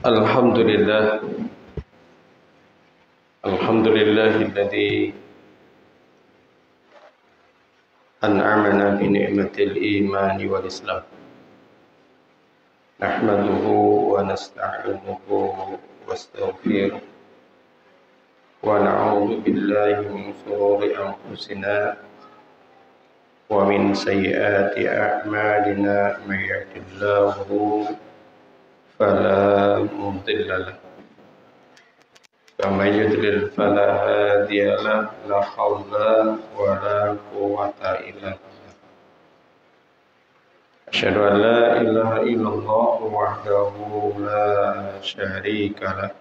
Alhamdulillah, alhamdulillahilladzi an'amana bi ni'matil imani wal islam. Nahmaduhu wa nasta'inuhu wa nastaghfiruh wa na'udzu billahi min shururi anfusina wa min sayyiati a'malina may yahdihillahu fala mudilla lahu wa may yudlil fala hadiya lahu la haula wa la quwwata illa billah. Asyhadu an la ilaha illallah wahdahu la syarika lah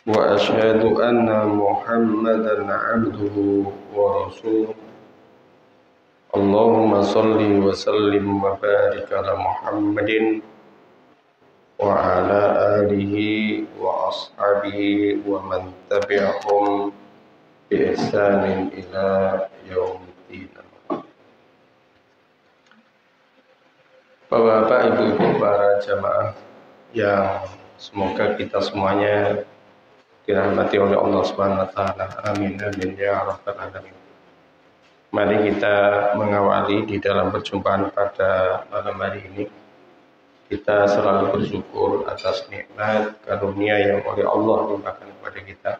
wa asyhadu anna Muhammadan 'abduhu wa rasuluh. Allahumma shalli wa sallim wa barik ala Muhammadin wa ala alihi wa ashabihi wa man tabi'ahum bi ihsanin ila yaumiddin. Bapak-bapak, ibu-ibu, para jamaah yang semoga kita semuanya dirahmati oleh Allah Subhanahu wa taala. Amin amin ya rabbal alamin. Mari kita mengawali di dalam perjumpaan pada malam hari ini. Kita selalu bersyukur atas nikmat karunia yang oleh Allah limpahkan kepada kita,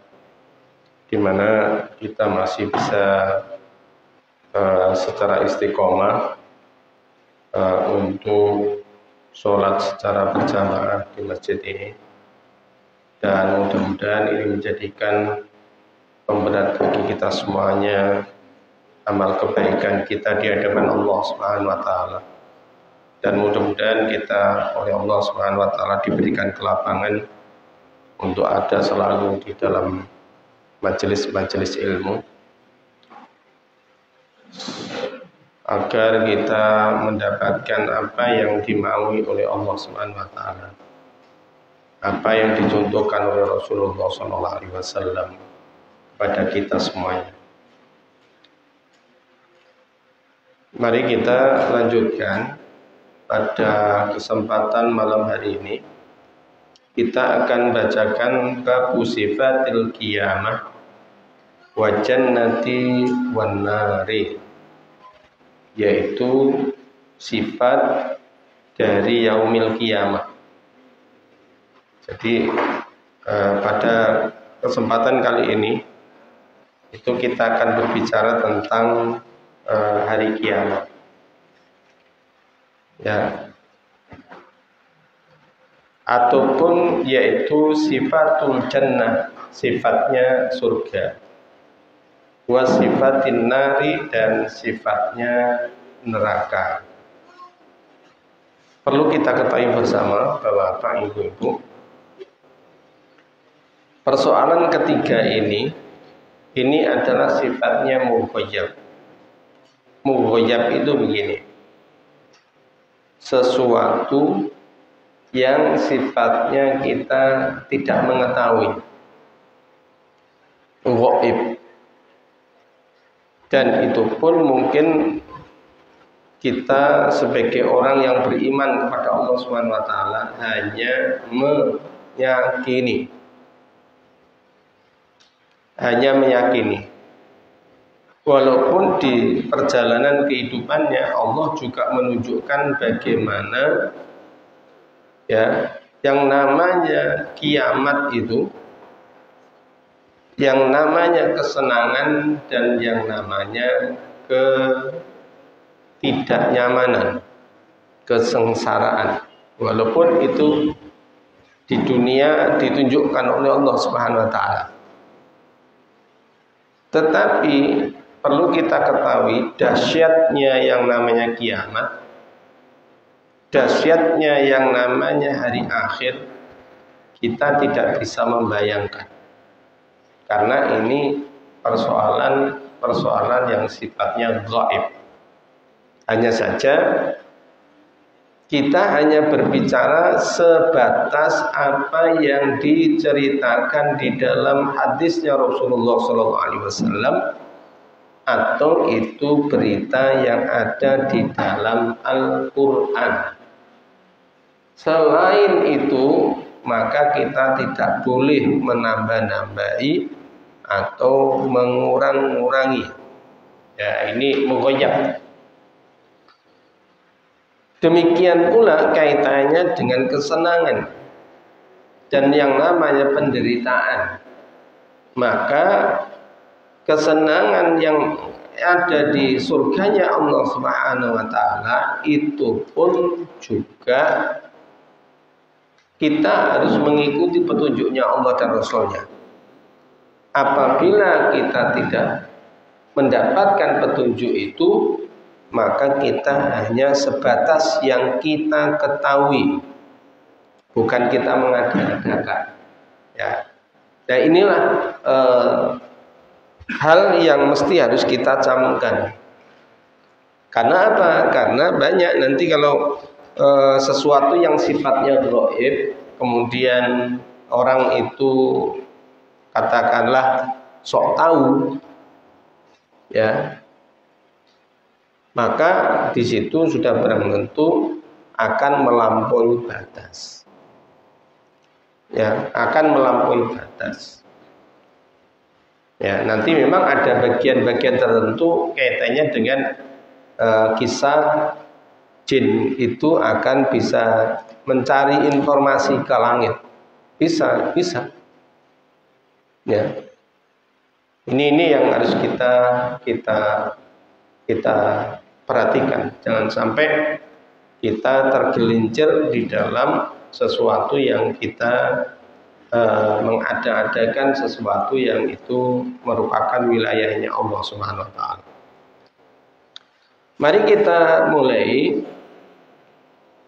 di mana kita masih bisa secara istiqomah untuk sholat secara berjamaah di masjid ini, dan mudah-mudahan ini menjadikan pemberat bagi kita semuanya amal kebaikan kita di hadapan Allah Subhanahu wa taala. Dan mudah-mudahan kita oleh Allah Subhanahu wa taala diberikan kelapangan untuk ada selalu di dalam majelis-majelis ilmu, agar kita mendapatkan apa yang dimaui oleh Allah Subhanahu wa taala, apa yang dicontohkan oleh Rasulullah SAW kepada kita semuanya. Mari kita lanjutkan. Pada kesempatan malam hari ini kita akan bacakan bab sifatil qiyamah wa jannati wan nari, yaitu sifat dari yaumil qiyamah. Jadi pada kesempatan kali ini itu kita akan berbicara tentang hari kiamat. Ya, ataupun yaitu sifatul jannah, sifatnya surga, wa sifatin nari, dan sifatnya neraka. Perlu kita ketahui bersama, Bapak, Ibu-ibu, persoalan ketiga ini adalah sifatnya mughayyab. Mughayyab itu begini: sesuatu yang sifatnya kita tidak mengetahui, ghaib, dan itu pun mungkin kita sebagai orang yang beriman kepada Allah Subhanahu wa taala hanya meyakini. Walaupun di perjalanan kehidupannya Allah juga menunjukkan bagaimana ya yang namanya kiamat itu, yang namanya kesenangan dan yang namanya ketidaknyamanan, kesengsaraan. Walaupun itu di dunia ditunjukkan oleh Allah Subhanahu wa taala, tetapi perlu kita ketahui dahsyatnya yang namanya kiamat, dahsyatnya yang namanya hari akhir, kita tidak bisa membayangkan. Karena ini persoalan yang sifatnya gaib. Hanya saja kita hanya berbicara sebatas apa yang diceritakan di dalam hadisnya Rasulullah SAW, atau itu berita yang ada di dalam Al-Quran. Selain itu, maka kita tidak boleh menambah-nambahi atau mengurang-ngurangi. Ya, ini mughayyab. Demikian pula kaitannya dengan kesenangan dan yang namanya penderitaan. Maka kesenangan yang ada di surganya Allah Subhanahu wa taala itu pun juga kita harus mengikuti petunjuknya Allah dan Rasulnya. Apabila kita tidak mendapatkan petunjuk itu, maka kita hanya sebatas yang kita ketahui, bukan kita mengada-adakan. Ya. Nah inilah hal yang mesti harus kita camkan. Karena apa? Karena banyak nanti kalau sesuatu yang sifatnya gaib, kemudian orang itu katakanlah sok tahu, ya, maka di situ sudah barang tentu akan melampaui batas. Ya, akan melampaui batas. Ya, nanti memang ada bagian-bagian tertentu kaitannya dengan kisah jin itu akan bisa mencari informasi ke langit. Bisa. Ya. Ini yang harus kita perhatikan. Jangan sampai kita tergelincir di dalam sesuatu yang kita mengada-adakan sesuatu yang itu merupakan wilayahnya Allah Subhanahu wa taala. Mari kita mulai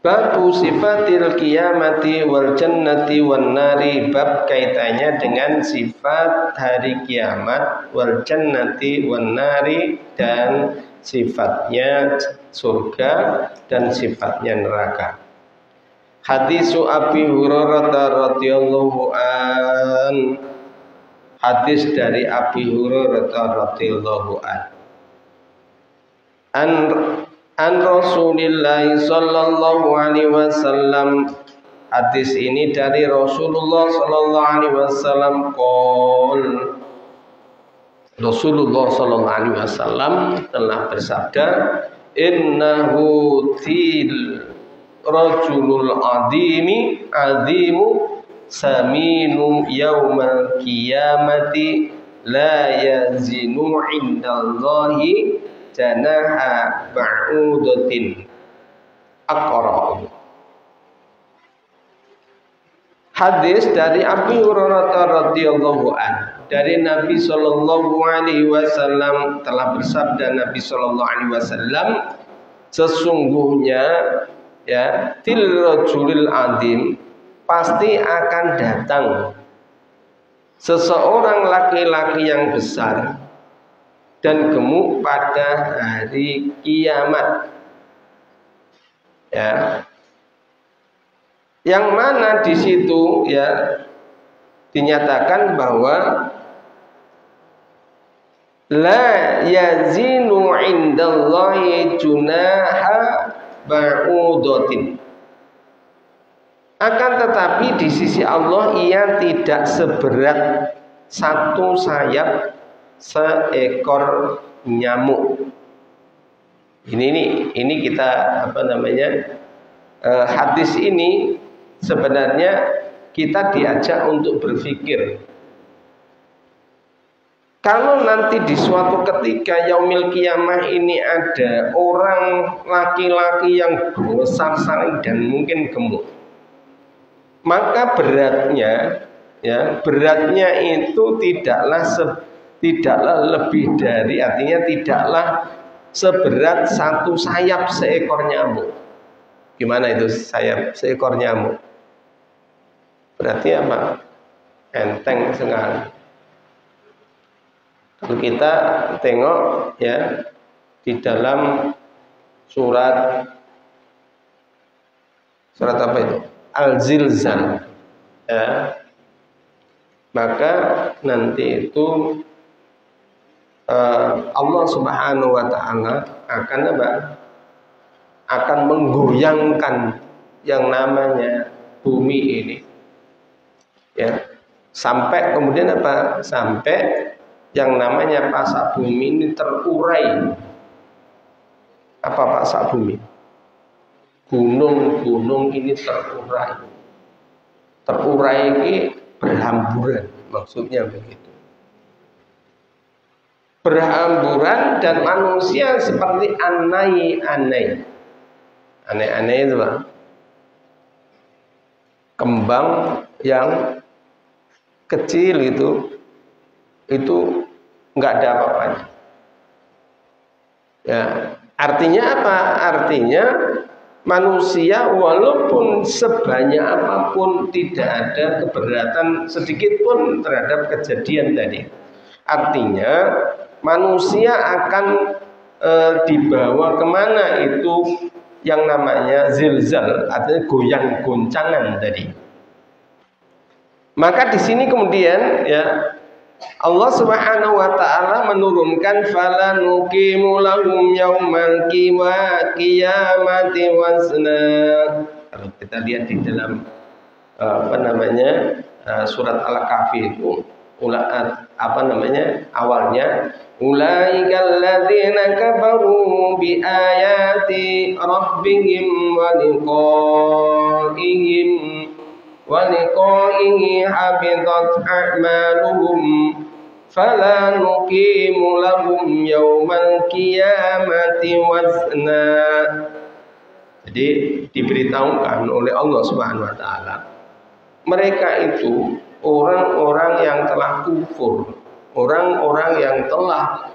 babu sifatil qiyamati wal jannati wan nari, bab kaitannya dengan sifat hari kiamat, wal jannati wan nari, dan sifatnya surga dan sifatnya neraka. Hadisu Abi Hurairah radhiyallahu an, hadis dari Abi Hurairah radhiyallahu an Rasulillah sallallahu alaihi wasallam. Hadis ini dari Rasulullah sallallahu alaihi wasallam Rasulullah sallallahu alaihi wasallam telah bersabda, innahu til rajulul azimu saminu yaumal qiyamati la yazinu indallahi janaha ba'udatin aqra. Hadis dari Abi Hurairah radhiyallahu anhu, dari Nabi sallallahu alaihi wasallam telah bersabda Nabi sallallahu alaihi wasallam, sesungguhnya ya til rajulil azim, pasti akan datang seseorang laki-laki yang besar dan gemuk pada hari kiamat, ya, yang mana di situ ya dinyatakan bahwa la yazinu indallahi junaha ba'udatin, akan tetapi di sisi Allah ia tidak seberat satu sayap seekor nyamuk. Ini kita hadis ini sebenarnya kita diajak untuk berpikir. Kalau nanti di suatu ketika yaumil qiyamah ini ada orang laki-laki yang besar sekali dan mungkin gemuk, maka beratnya itu tidaklah lebih dari, artinya tidaklah seberat satu sayap seekor nyamuk. Gimana itu sayap seekor nyamuk? Berarti apa? Enteng sekali. Kalau kita tengok ya di dalam surat apa itu? Al-Zilzal, ya, maka nanti itu Allah Subhanahu wa taala akan menggoyangkan yang namanya bumi ini. Ya. Sampai kemudian apa? Sampai yang namanya pasak bumi ini terurai. Apa pasak bumi? Gunung-gunung ini terurai. Terurai ini berhamburan, maksudnya begitu. Berhamburan dan manusia seperti anai-anai. Anai-anai itu Pak, kembang yang kecil itu nggak ada apa-apanya. Ya, artinya apa? Artinya manusia walaupun sebanyak apapun tidak ada keberatan sedikit pun terhadap kejadian tadi. Artinya manusia akan dibawa kemana itu yang namanya zilzal, artinya goyang-goncangan tadi. Maka di sini kemudian ya Allah Subhanahu wa taala menurunkan fala nuqimu lahum yaumal qiyamati wazna. Kalau kita lihat di dalam surat Al-Kahfi itu awalnya ulaikal ladzina kafaru bi ayati rabbihim wa liqa'ihi habitat a'maluhum fala nuqimu lahum yaumal qiyamati wazna. Jadi diberitahukan oleh Allah Subhanahu wa taala, mereka itu orang-orang yang telah kufur, orang-orang yang telah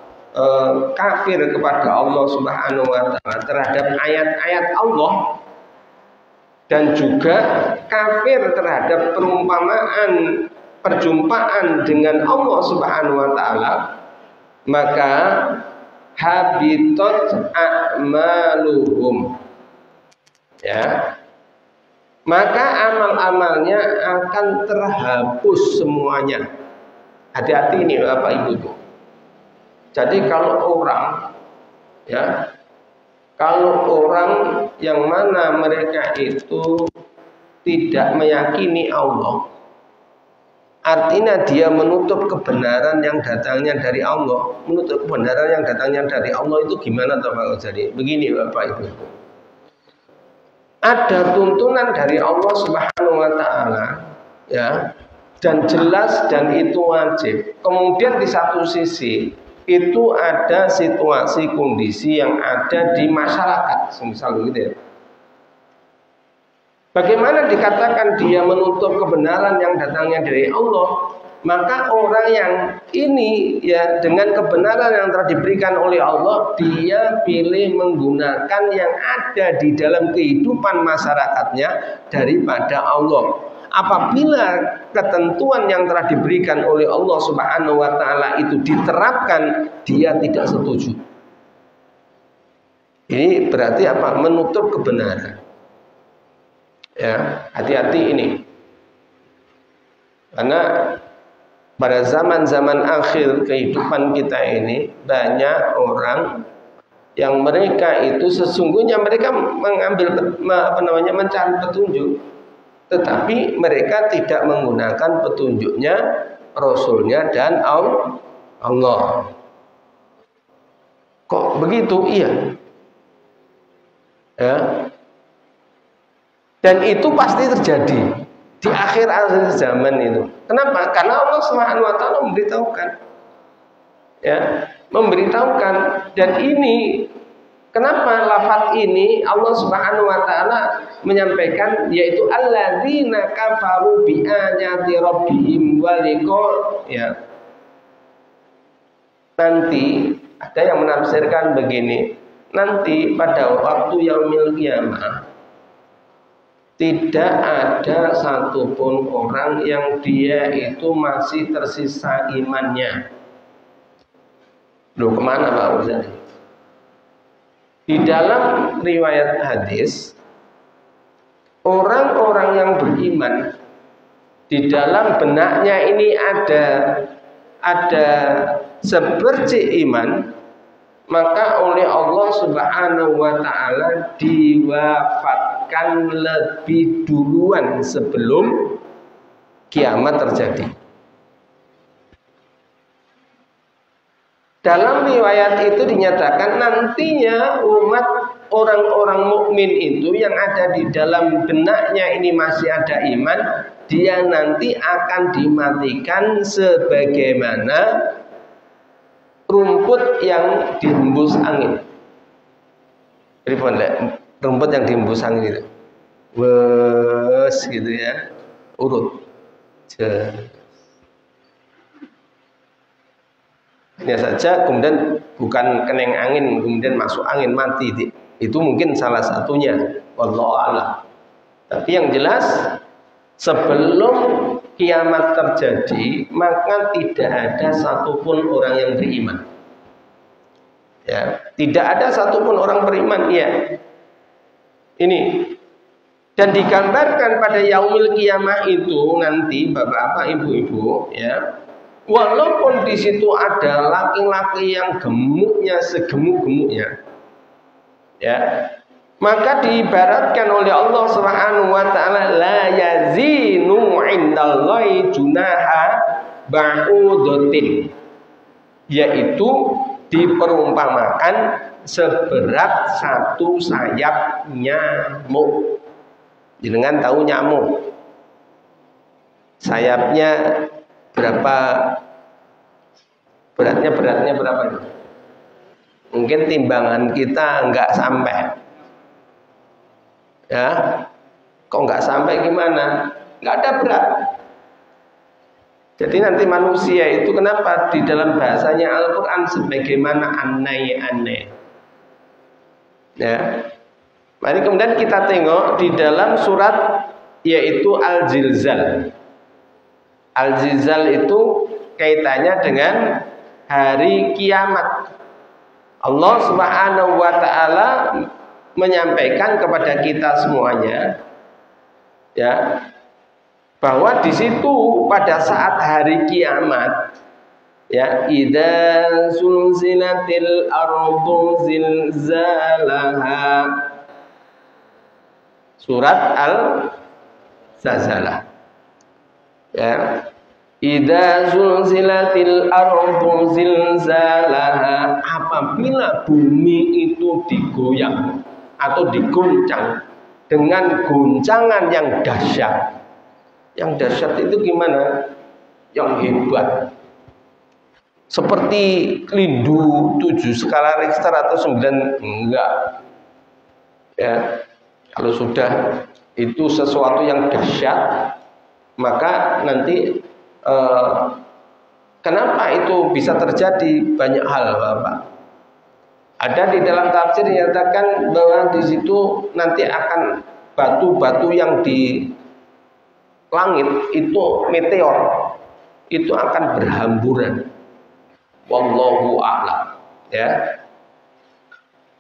kafir kepada Allah Subhanahu wa taala terhadap ayat-ayat Allah, dan juga kafir terhadap perumpamaan perjumpaan dengan Allah Subhanahu wa taala, maka habitat a'maluhum, ya, maka amal-amalnya akan terhapus semuanya. Hati-hati ini Bapak Ibu. Jadi kalau orang yang mana mereka itu tidak meyakini Allah, artinya dia menutup kebenaran yang datangnya dari Allah. Menutup kebenaran yang datangnya dari Allah itu gimana Pak? Jadi begini Bapak Ibu. Ada tuntunan dari Allah Subhanahu wa taala, ya, dan jelas dan itu wajib. Kemudian di satu sisi itu ada situasi kondisi yang ada di masyarakat, misal gitu ya. Bagaimana dikatakan dia menutup kebenaran yang datangnya dari Allah? Maka orang yang ini ya dengan kebenaran yang telah diberikan oleh Allah, dia pilih menggunakan yang ada di dalam kehidupan masyarakatnya daripada Allah. Apabila ketentuan yang telah diberikan oleh Allah Subhanahu wa taala itu diterapkan, dia tidak setuju. Ini berarti apa? Menutup kebenaran. Ya, hati-hati ini. Karena pada zaman-zaman akhir kehidupan kita ini banyak orang yang mereka itu sesungguhnya mereka mencari petunjuk, tetapi mereka tidak menggunakan petunjuknya Rasulnya dan Allah. Kok begitu? Iya. Ya. Dan itu pasti terjadi di akhir zaman itu. Kenapa? Karena Allah Subhanahu wa taala memberitahukan. Ya, memberitahukan, dan ini kenapa lafaz ini Allah Subhanahu wa taala menyampaikan, yaitu alladzina kafaru bi ayati rabbihim wa ya. Nanti ada yang menafsirkan begini, nanti pada waktu yaumil qiyamah tidak ada satupun orang yang dia itu masih tersisa imannya. Loh, kemana Pak Ustaz? Di dalam riwayat hadis, orang-orang yang beriman di dalam benaknya ini ada seperti iman, maka oleh Allah Subhanahu wa taala diwafat. bahkan lebih duluan sebelum kiamat terjadi. Dalam riwayat itu dinyatakan nantinya umat orang-orang mukmin itu yang ada di dalam benaknya ini masih ada iman, dia nanti akan dimatikan sebagaimana rumput yang dihembus angin. Jadi rumput yang dihembus angin itu, wes gitu ya, urut. Hanya saja kemudian bukan keneng angin kemudian masuk angin mati, itu mungkin salah satunya, wallahu a'lam. Tapi yang jelas sebelum kiamat terjadi maka tidak ada satupun orang yang beriman. Ya, tidak ada satupun orang beriman. Ya, ini dan digambarkan pada yaumil kiamah itu nanti bapak-bapak, ibu-ibu, ya. Walaupun di situ ada laki-laki yang gemuknya segemuk-gemuknya, ya, maka diibaratkan oleh Allah Subhanahu wa taala la yazinu indallahi junaha ba'udatin, yaitu diperumpamakan seberat satu sayap nyamuk. Jenengan tahu nyamuk sayapnya berapa, beratnya berapa itu? Mungkin timbangan kita nggak sampai, ya. Kok nggak sampai gimana? Nggak ada berat. Jadi nanti manusia itu kenapa di dalam bahasanya Al-Quran sebagaimana aneh-aneh, ya. Mari kemudian kita tengok di dalam surat yaitu Al-Zilzal. Al-Zilzal itu kaitannya dengan hari kiamat. Allah Subhanahu wa taala menyampaikan kepada kita semuanya, ya, bahwa di situ pada saat hari kiamat, ya, idza zulzilatil ardu zilzalaha, surat Al-Zalzalah, ya, idza zulzilatil ardu zilzalaha, apabila bumi itu digoyang atau diguncang dengan guncangan yang dahsyat. Yang dahsyat itu gimana? Yang hebat. Seperti lindu 7 skala Richter atau 9, enggak. Ya, kalau sudah itu sesuatu yang dahsyat, maka nanti kenapa itu bisa terjadi? Banyak hal, Bapak. Ada di dalam tafsir dinyatakan bahwa di situ nanti akan batu-batu yang di langit itu meteor itu akan berhamburan. Wallahu a'lam, ya.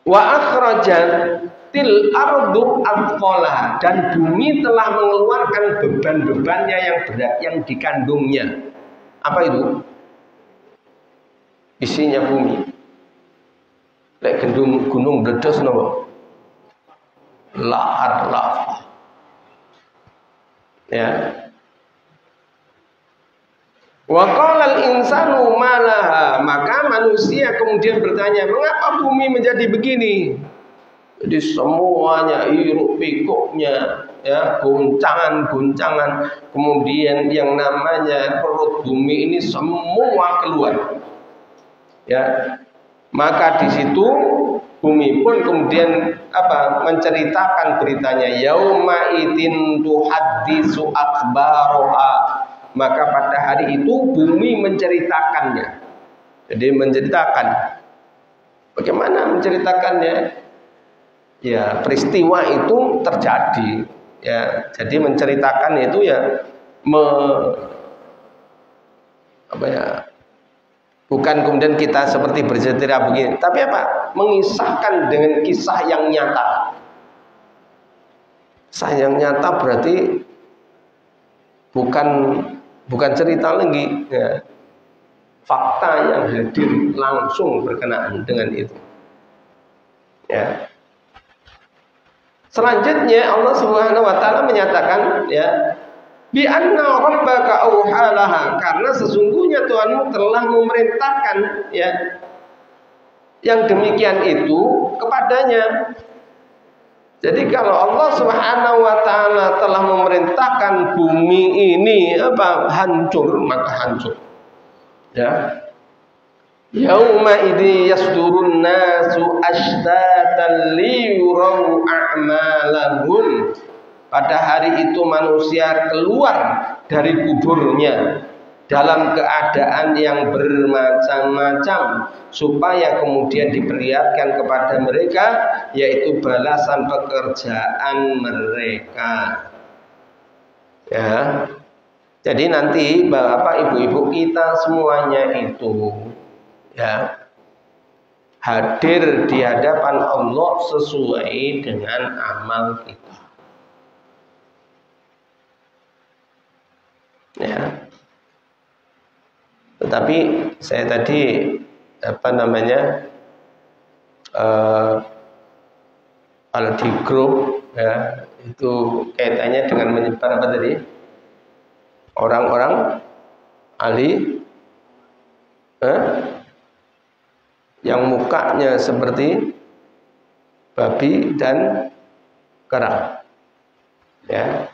Wa akhrajatil ardu athqalaha, dan bumi telah mengeluarkan beban-bebannya yang berat yang dikandungnya. Apa itu? Isinya bumi. Lek gunung meledos napa? Lahar lava. Ya. Wa qala al-insanu malaha, maka manusia kemudian bertanya, mengapa bumi menjadi begini? Jadi semuanya hiruk pikuknya, ya, guncangan-guncangan, kemudian yang namanya perut bumi ini semua keluar. Ya. Maka di situ bumi pun kemudian menceritakan beritanya, yauma idzin tuhaddisu akhbaraha, maka pada hari itu bumi menceritakannya. Jadi menceritakan, bagaimana menceritakannya? Ya, peristiwa itu terjadi, ya. Jadi menceritakan itu ya bukan kemudian kita seperti bercerita begini, tapi apa? Mengisahkan dengan kisah yang nyata. Kisah yang nyata berarti bukan cerita lagi, ya. Fakta yang hadir langsung berkenaan dengan itu. Ya. Selanjutnya Allah Subhanahu wa taala menyatakan ya, bi anna rabbaka auhalaha, karena sesungguhnya Tuhanmu telah memerintahkan ya yang demikian itu kepadanya. Jadi kalau Allah Subhanahu wa taala telah memerintahkan bumi ini hancur, maka hancur. Ya. Yauma idzi yasdurun nasu ashtatan liyurau a'malahum. Pada hari itu manusia keluar dari kuburnya dalam keadaan yang bermacam-macam, supaya kemudian diperlihatkan kepada mereka, yaitu balasan pekerjaan mereka. Ya, jadi nanti bapak ibu-ibu kita semuanya itu ya hadir di hadapan Allah sesuai dengan amal kita. Ya. Tetapi saya tadi kalau di grup ya, itu kaitannya dengan menyebar apa tadi? Orang-orang ahli yang mukanya seperti babi dan kera. Ya.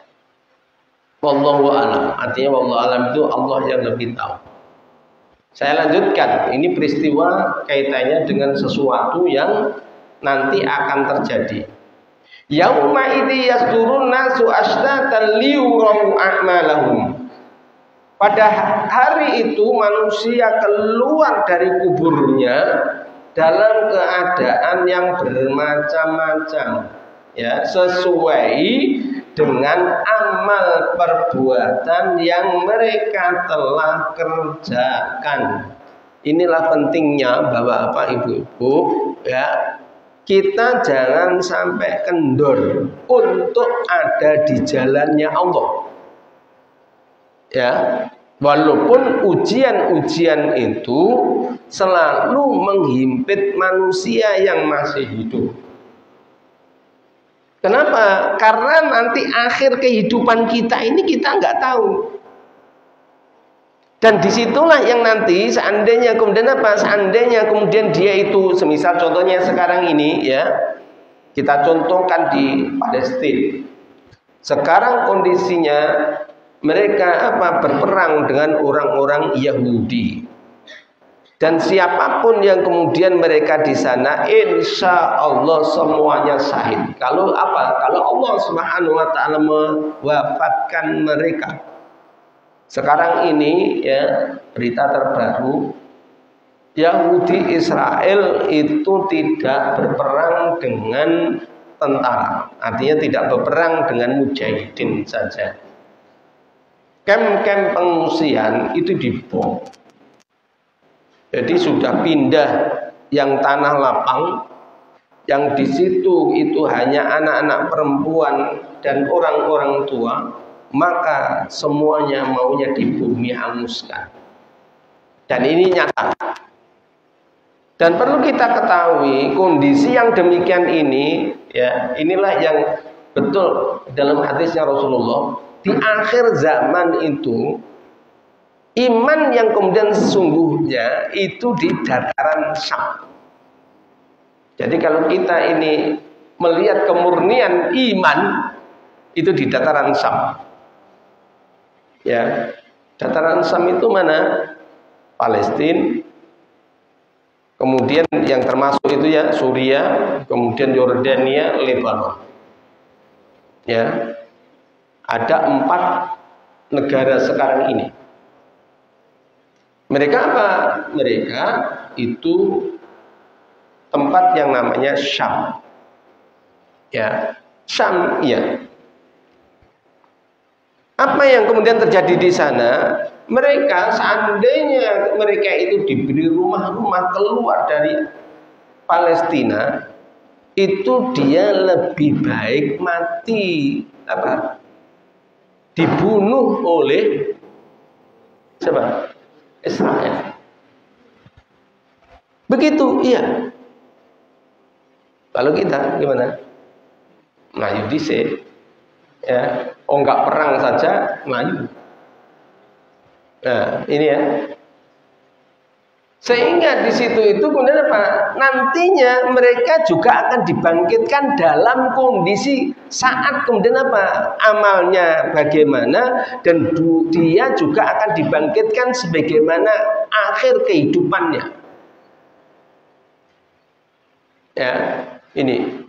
Wallahu a'lam. Artinya wallahu a'lam itu Allah yang lebih tahu. Saya lanjutkan, ini peristiwa kaitannya dengan sesuatu yang nanti akan terjadi. Yauma idzi yasdurun nasu ashtatan liyurau a'malahum. Pada hari itu manusia keluar dari kuburnya dalam keadaan yang bermacam-macam, ya, sesuai dengan amal perbuatan yang mereka telah kerjakan. Inilah pentingnya bapak-bapak, ibu-ibu, ya, kita jangan sampai kendor untuk ada di jalannya Allah. Ya, walaupun ujian-ujian itu selalu menghimpit manusia yang masih hidup. Kenapa? Karena nanti akhir kehidupan kita ini kita nggak tahu. Dan disitulah yang nanti seandainya kemudian Seandainya kemudian dia itu, semisal contohnya sekarang ini ya, kita contohkan di Palestina. Sekarang kondisinya mereka berperang dengan orang-orang Yahudi. Dan siapapun yang kemudian mereka di sana, insya Allah semuanya syahid. Kalau Allah Subhanahu wa taala mewafatkan mereka. Sekarang ini ya, berita terbaru, Yahudi Israel itu tidak berperang dengan tentara. Artinya tidak berperang dengan mujahidin saja. Kem-kem pengungsian itu dibom. Jadi sudah pindah yang tanah lapang, yang di situ itu hanya anak-anak perempuan dan orang-orang tua, maka semuanya maunya di bumi hanguskan. Dan ini nyata. Dan perlu kita ketahui kondisi yang demikian ini, ya, inilah yang betul dalam hadisnya Rasulullah, di akhir zaman itu iman yang kemudian sesungguhnya itu di dataran Syam. Jadi kalau kita ini melihat kemurnian iman itu di dataran Syam. Ya, dataran Syam itu mana? Palestina. Kemudian yang termasuk itu ya Suriah, kemudian Yordania, Lebanon. Ya. Ada 4 negara sekarang ini. Mereka apa? Mereka itu tempat yang namanya Syam. Ya, Syam, ya. Apa yang kemudian terjadi di sana? Mereka, seandainya mereka itu diberi rumah-rumah keluar dari Palestina, itu dia lebih baik mati dibunuh oleh siapa? Israel. Begitu, iya. Kalau kita gimana? Melayu dhisik. Ya, enggak perang saja melayu. Nah, ini ya. Sehingga di situ itu kemudian apa? Nantinya mereka juga akan dibangkitkan dalam kondisi saat kemudian apa? Amalnya bagaimana dan dia juga akan dibangkitkan sebagaimana akhir kehidupannya. Ya, ini.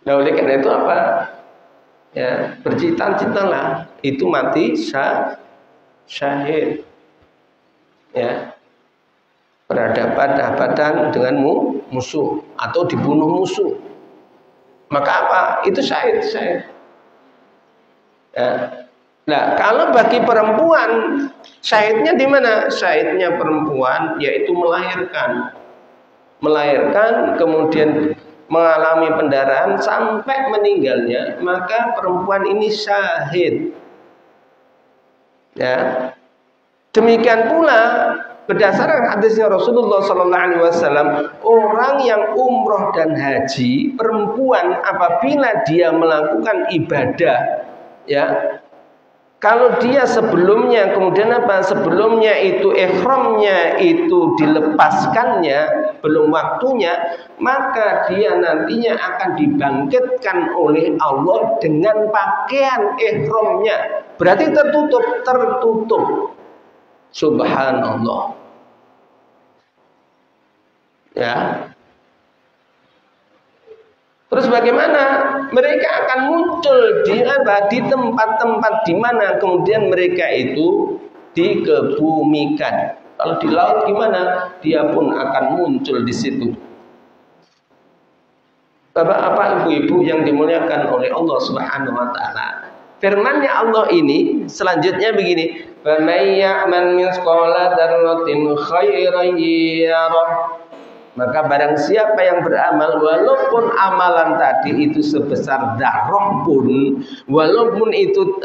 Nah, oleh karena itu apa? Ya, bercita-citalah itu mati syahid. Ya, berhadapan dengan musuh atau dibunuh musuh, maka apa? Itu syahid. Ya. Nah, kalau bagi perempuan syahidnya di mana? Syahidnya perempuan yaitu melahirkan kemudian mengalami pendarahan sampai meninggalnya, maka perempuan ini syahid. Ya. Demikian pula berdasarkan hadisnya Rasulullah SAW, orang yang umroh dan haji, perempuan apabila dia melakukan ibadah, ya, kalau dia sebelumnya kemudian apa? Sebelumnya itu ihramnya itu dilepaskannya belum waktunya, maka dia nantinya akan dibangkitkan oleh Allah dengan pakaian ihramnya. Berarti tertutup. Subhanallah. Ya. Terus bagaimana? Mereka akan muncul di tempat-tempat di mana kemudian mereka itu dikebumikan. Kalau di laut gimana? Dia pun akan muncul di situ. Bapak-bapak, ibu-ibu yang dimuliakan oleh Allah Subhanahu wa taala. Firman-Nya Allah ini selanjutnya begini, "Faman ya'mal mithqala dzarratin khairan yarah." Maka barang siapa yang beramal walaupun amalan tadi itu sebesar darah pun, walaupun itu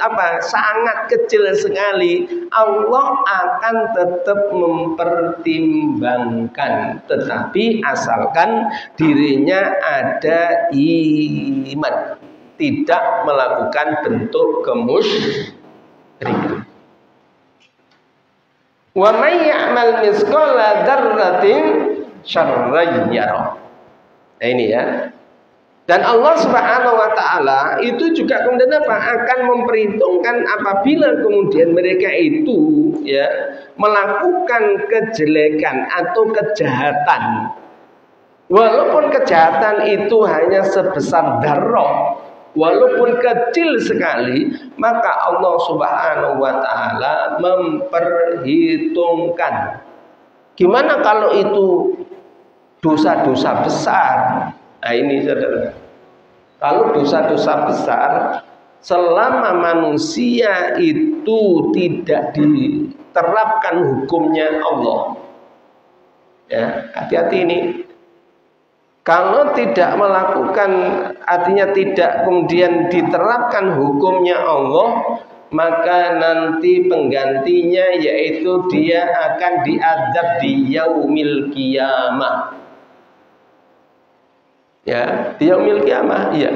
sangat kecil sekali, Allah akan tetap mempertimbangkan, tetapi asalkan dirinya ada iman, tidak melakukan bentuk kemusyrikan. Wa may ya'mal mithqala dzarratin syarran yarah. Nah, ini ya. Dan Allah Subhanahu wa taala itu juga kemudian akan memperhitungkan apabila kemudian mereka itu ya melakukan kejelekan atau kejahatan. Walaupun kejahatan itu hanya sebesar darah, walaupun kecil sekali, maka Allah Subhanahu wa taala memperhitungkan. Gimana kalau itu dosa-dosa besar? Nah, ini saudara. Kalau dosa-dosa besar, selama manusia itu tidak diterapkan hukumnya Allah, ya, hati-hati ini. Kalau tidak melakukan, artinya tidak kemudian diterapkan hukumnya Allah, maka nanti penggantinya yaitu dia akan diazab di yaumil qiyamah. Ya, di yaumil qiyamah, iya.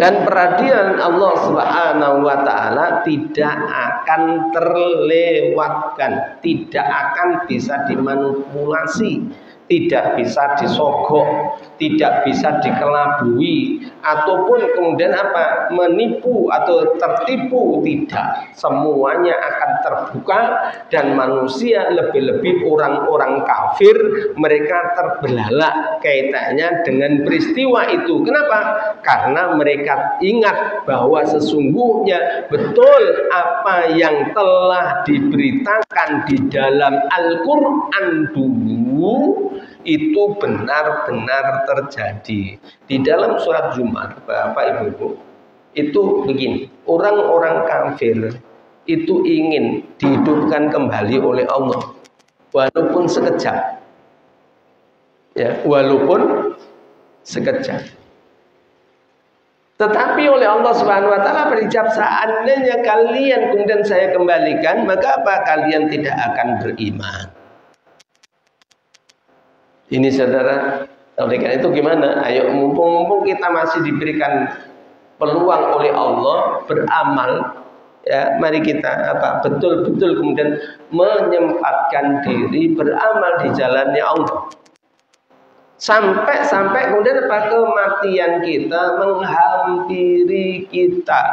Dan perhatian Allah Subhanahu wa taala tidak akan terlewatkan, tidak akan bisa dimanipulasi, tidak bisa disogok, tidak bisa dikelabui, ataupun kemudian menipu atau tertipu, tidak. Semuanya akan terbuka, dan manusia, lebih-lebih orang-orang kafir, mereka terbelalak kaitannya dengan peristiwa itu. Kenapa? Karena mereka ingat bahwa sesungguhnya betul apa yang telah diberitakan di dalam Al-Quran dulu itu benar-benar terjadi. Di dalam surat Jumat, Bapak Ibu, itu begini, orang-orang kafir itu ingin dihidupkan kembali oleh Allah walaupun sekejap. Ya, walaupun sekejap. Tetapi oleh Allah Subhanahu wa taala berijab, seandainya kalian kemudian saya kembalikan, maka kalian tidak akan beriman. Ini saudara, oleh karena itu gimana? Ayo, mumpung kita masih diberikan peluang oleh Allah beramal, ya, mari kita betul-betul kemudian menyempatkan diri beramal di jalannya Allah. Sampai kemudian kematian kita menghampiri kita.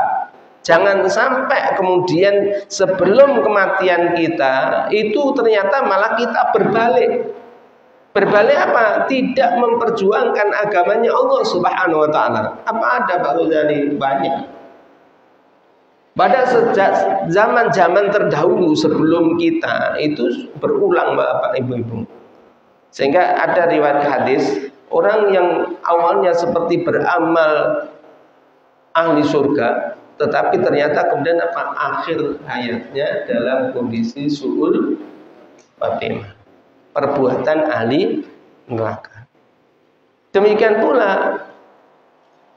Jangan sampai kemudian sebelum kematian kita itu ternyata malah kita berbalik. Berbalik apa? Tidak memperjuangkan agamanya Allah Subhanahu wa ta'ala. Apa ada Pak Ghazali? Banyak. Pada sejak zaman-zaman terdahulu sebelum kita itu berulang Bapak Ibu-ibu. Sehingga ada riwayat hadis, orang yang awalnya seperti beramal ahli surga, tetapi ternyata kemudian akhir hayatnya dalam kondisi su'ul khatimah. Perbuatan ahli neraka. Demikian pula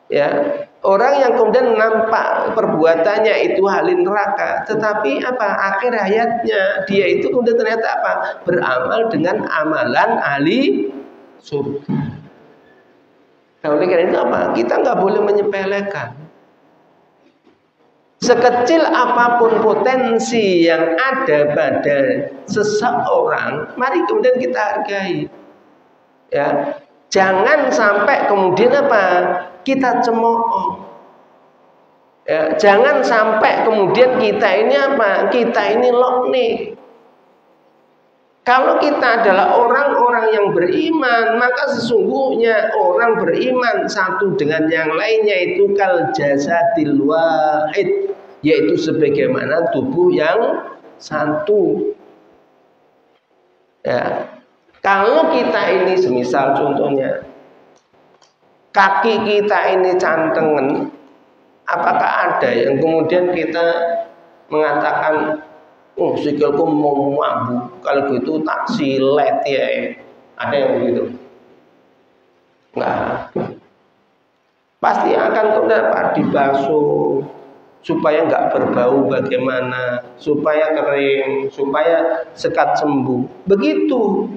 ya, orang yang kemudian nampak perbuatannya itu ahli neraka, tetapi akhir hayatnya dia itu kemudian ternyata beramal dengan amalan ahli surga. Nah, oleh karena itu kita nggak boleh menyepelekan. Sekecil apapun potensi yang ada pada seseorang, mari kemudian kita hargai. Ya, jangan sampai kemudian kita cemooh. Ya, jangan sampai kemudian kita ini kita ini lokne. Kalau kita adalah orang-orang yang beriman, maka sesungguhnya orang beriman satu dengan yang lainnya itu kal jasadil wahid, yaitu sebagaimana tubuh yang satu. Ya. Kalau kita ini semisal contohnya kaki kita ini cantengan, apakah ada yang kemudian kita mengatakan, oh sikilku mau mabuk, kalau gitu tak silet ya? Ada yang begitu? Enggak. Pasti akan dibasuh supaya enggak berbau bagaimana, supaya kering, supaya sekat sembuh. Begitu.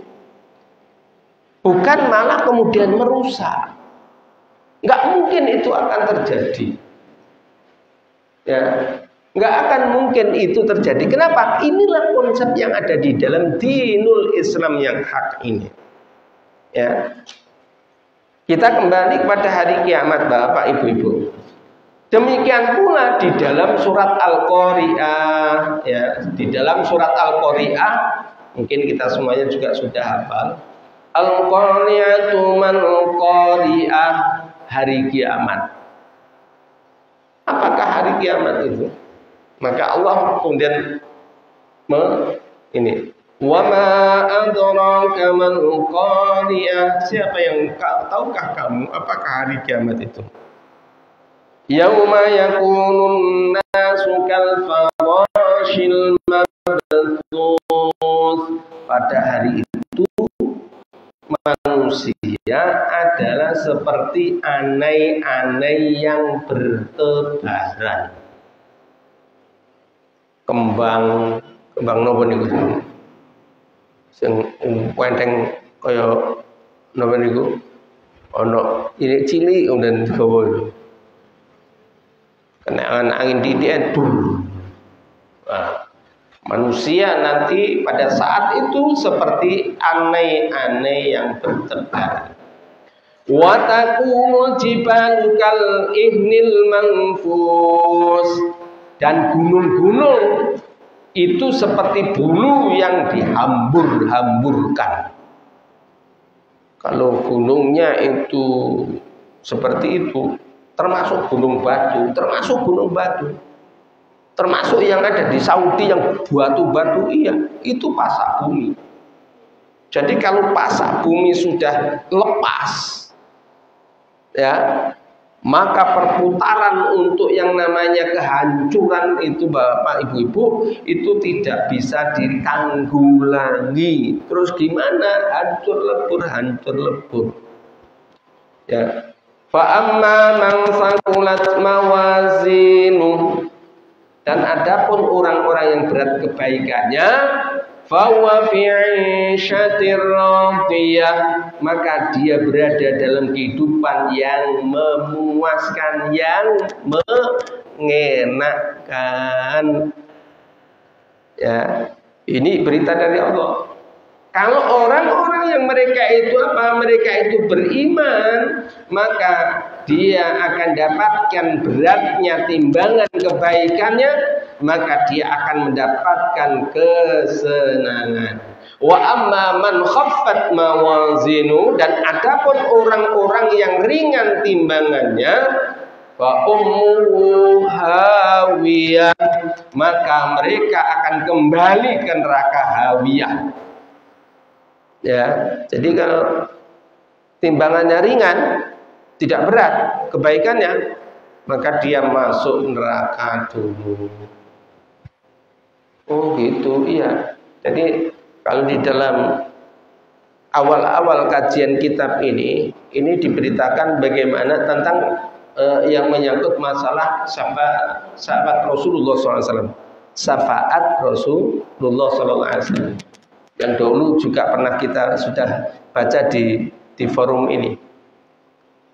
Bukan malah kemudian merusak. Enggak mungkin itu akan terjadi. Ya. Nggak akan mungkin itu terjadi. Kenapa? Inilah konsep yang ada di dalam dinul Islam yang hak ini. Ya, kita kembali kepada hari kiamat, Bapak Ibu-ibu. Demikian pula di dalam surat Al-Qari'ah, ya, di dalam surat Al-Qari'ah mungkin kita semuanya juga sudah hafal. Al-Qari'atu man Qari'ah, hari kiamat. Apakah hari kiamat itu? Maka Allah kemudian wa ma adraka mal qari'ah, siapa yang tahukah kamu apakah hari kiamat itu? Yauma yakunun nasu kal farashil mabthus, pada hari itu manusia adalah seperti anai-anai yang bertebaran. Kembang nopo niku sing wenteng kaya nopo niku ana ini cilik kemudian digawa kena angin didikan bul. Nah, manusia nanti pada saat itu seperti anai-anai yang bertebaran. Wa takunul jibalu kal ihnil manfus, dan gunung-gunung itu seperti bulu yang dihambur-hamburkan. Kalau gunungnya itu seperti itu, termasuk gunung batu, termasuk yang ada di Saudi yang batu-batu, iya, itu pasak bumi. Jadi kalau pasak bumi sudah lepas, ya, maka perputaran untuk yang namanya kehancuran itu Bapak Ibu-ibu itu tidak bisa ditanggulangi. Terus gimana? Hancur lebur. Ya. Fa amma man saqulat mawazinuh, dan adapun orang-orang yang berat kebaikannya, fahuwa fi 'ishatir radiyah, maka dia berada dalam kehidupan yang memuaskan, yang mengenakan. Ya, ini berita dari Allah. Kalau orang-orang yang mereka itu beriman, maka dia akan dapatkan beratnya timbangan kebaikannya, maka dia akan mendapatkan kesenangan. Wa amma man khaffat mawazinu, dan adapun orang-orang yang ringan timbangannya, fa ummuhu hawiyah, maka mereka akan kembali ke neraka hawiyah. Ya, jadi kalau timbangannya ringan, tidak berat kebaikannya, maka dia masuk neraka dulu. Oh gitu, iya. Jadi kalau di dalam awal-awal kajian kitab ini diberitakan bagaimana tentang yang menyangkut masalah sahabat Rasulullah SAW, syafaat Rasulullah SAW. Yang dulu juga pernah kita sudah baca di forum ini.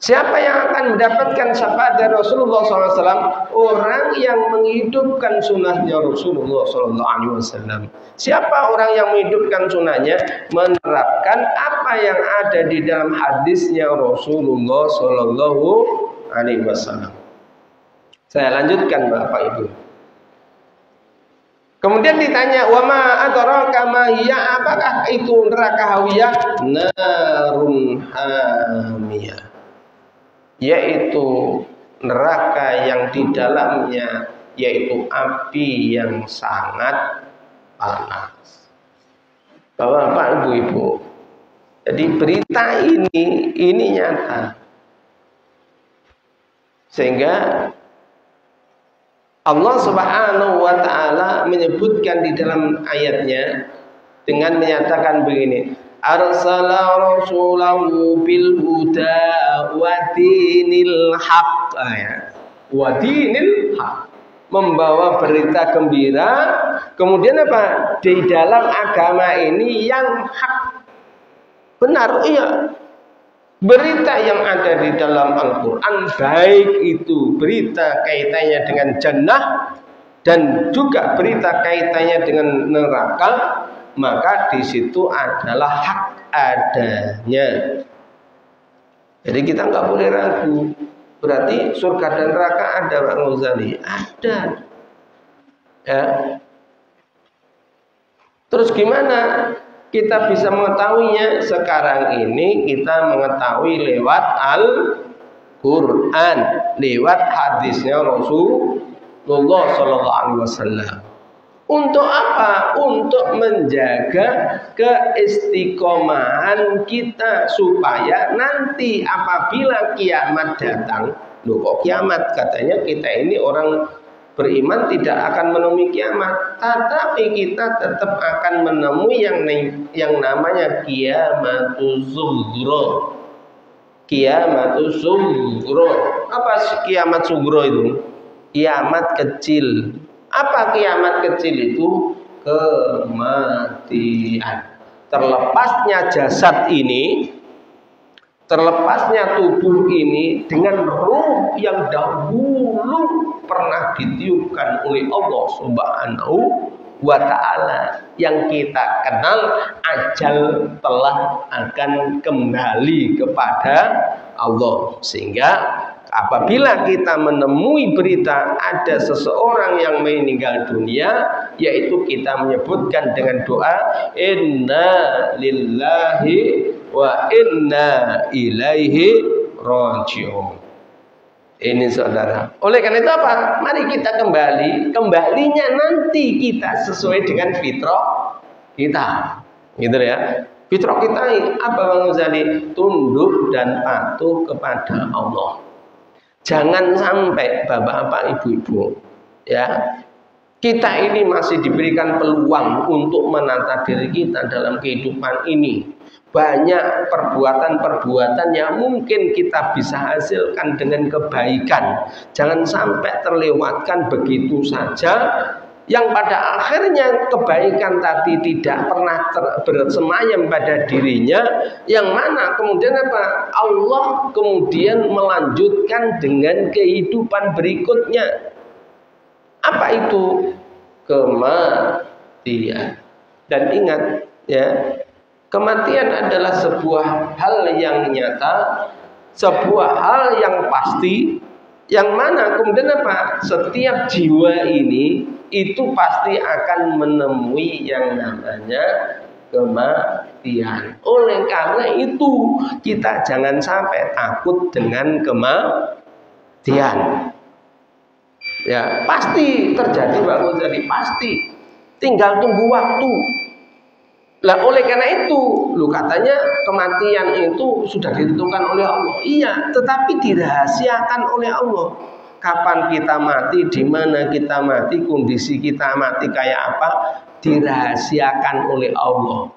Siapa yang akan mendapatkan syafaat dari Rasulullah SAW? Orang yang menghidupkan sunnahnya Rasulullah SAW. Siapa orang yang menghidupkan sunnahnya? Menerapkan apa yang ada di dalam hadisnya Rasulullah SAW. Saya lanjutkan Bapak Ibu. Kemudian ditanya, wa ma adraka ma hiya, apakah itu neraka hawiyah? Narun hamiyah, yaitu neraka yang di dalamnya yaitu api yang sangat panas. Bapak Ibu, jadi berita ini nyata, sehingga Allah Subhanahu wa ta'ala menyebutkan di dalam ayatnya dengan menyatakan begini, arsala rasulahu bil huda wa dinil haqq, wa dinil haqq, membawa berita gembira, kemudian apa? Di dalam agama ini yang hak, benar, iya. Berita yang ada di dalam Al-Quran, baik itu berita kaitannya dengan jannah dan juga berita kaitannya dengan neraka, maka di situ adalah hak adanya. Jadi kita nggak boleh ragu. Berarti surga dan neraka ada, Pak Ghazali? Ada. Ya. Terus gimana kita bisa mengetahuinya? Sekarang ini kita mengetahui lewat Al-Quran, lewat hadisnya Rasulullah SAW. Untuk apa? Untuk menjaga keistiqomahan kita, supaya nanti apabila kiamat datang, loh kok kiamat? Katanya kita ini orang beriman tidak akan menemui kiamat, tetapi kita tetap akan menemui yang namanya kiamatul sughra. Kiamatul sughra. Apa kiamat sughra itu? Kiamat kecil. Apa kiamat kecil itu? Kematian. Terlepasnya jasad ini, terlepasnya tubuh ini dengan ruh yang dahulu pernah ditiupkan oleh Allah Subhanahu wa ta'ala, yang kita kenal ajal telah akan kembali kepada Allah. Sehingga apabila kita menemui berita ada seseorang yang meninggal dunia, yaitu kita menyebutkan dengan doa inna lillahi wa inna ilaihi raji'un. Ini saudara. Oleh karena itu apa? Mari kita kembalinya nanti kita sesuai dengan fitrah kita, gitu ya. Fitrah kita apa Bang Ghazali? Tunduk dan patuh kepada Allah. Jangan sampai bapak-bapak, ibu-ibu, ya, kita ini masih diberikan peluang untuk menata diri kita dalam kehidupan ini. Banyak perbuatan-perbuatan yang mungkin kita bisa hasilkan dengan kebaikan. Jangan sampai terlewatkan begitu saja yang pada akhirnya kebaikan tadi tidak pernah bersemayam pada dirinya, yang mana kemudian apa? Allah kemudian melanjutkan dengan kehidupan berikutnya. Apa itu? Kematian. Dan ingat ya, kematian adalah sebuah hal yang nyata, sebuah hal yang pasti, yang mana kemudian apa? Setiap jiwa ini itu pasti akan menemui yang namanya kematian. Oleh karena itu kita jangan sampai takut dengan kematian. Ya pasti terjadi Pak Ghazali, pasti. Tinggal tunggu waktu. Lah oleh karena itu, lu katanya kematian itu sudah ditentukan oleh Allah. Iya, tetapi dirahasiakan oleh Allah. Kapan kita mati, di mana kita mati, kondisi kita mati kayak apa, dirahasiakan oleh Allah.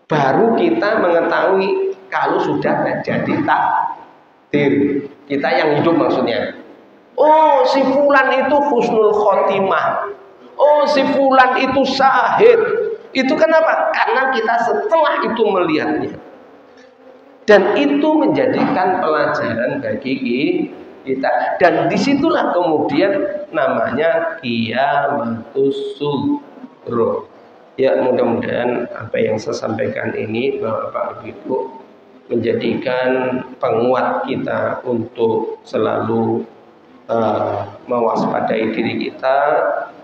Baru kita mengetahui kalau sudah jadi takdir. Kita yang hidup maksudnya. Oh, si fulan itu husnul khotimah. Oh, si fulan itu syahid. Itu kenapa? Karena kita setelah itu melihatnya. Dan itu menjadikan pelajaran bagi kita. Dan disitulah kemudian namanya qiyamatus sughra. Ya mudah-mudahan apa yang saya sampaikan ini Bapak Ibu menjadikan penguat kita untuk selalu mewaspadai diri kita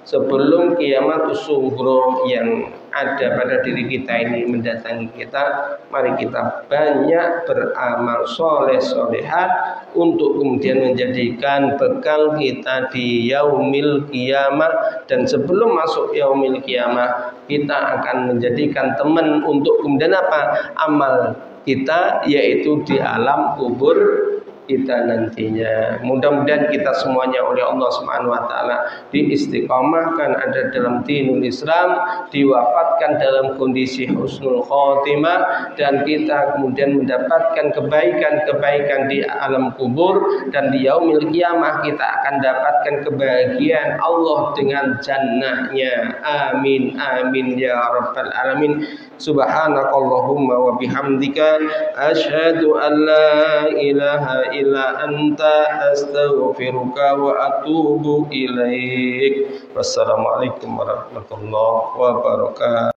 sebelum qiyamatus sughra yang ada pada diri kita ini mendatangi kita. Mari kita banyak beramal soleh solehat untuk kemudian menjadikan bekal kita di yaumil qiyamah. Dan sebelum masuk yaumil qiyamah kita akan menjadikan teman untuk kemudian apa? Amal kita, yaitu di alam kubur kita nantinya. Mudah-mudahan kita semuanya oleh Allah Subhanahu wa taala diistiqomahkan ada dalam dinul Islam, diwafatkan dalam kondisi husnul khotimah, dan kita kemudian mendapatkan kebaikan-kebaikan di alam kubur, dan di yaumil qiyamah kita akan dapatkan kebahagiaan Allah dengan jannahnya. Amin amin ya rabbal alamin. Subhanakallahumma wa bihamdika asyhadu an la ilaha illa anta astaghfiruka wa atubu ilaik. Wassalamualaikum warahmatullahi wabarakatuh.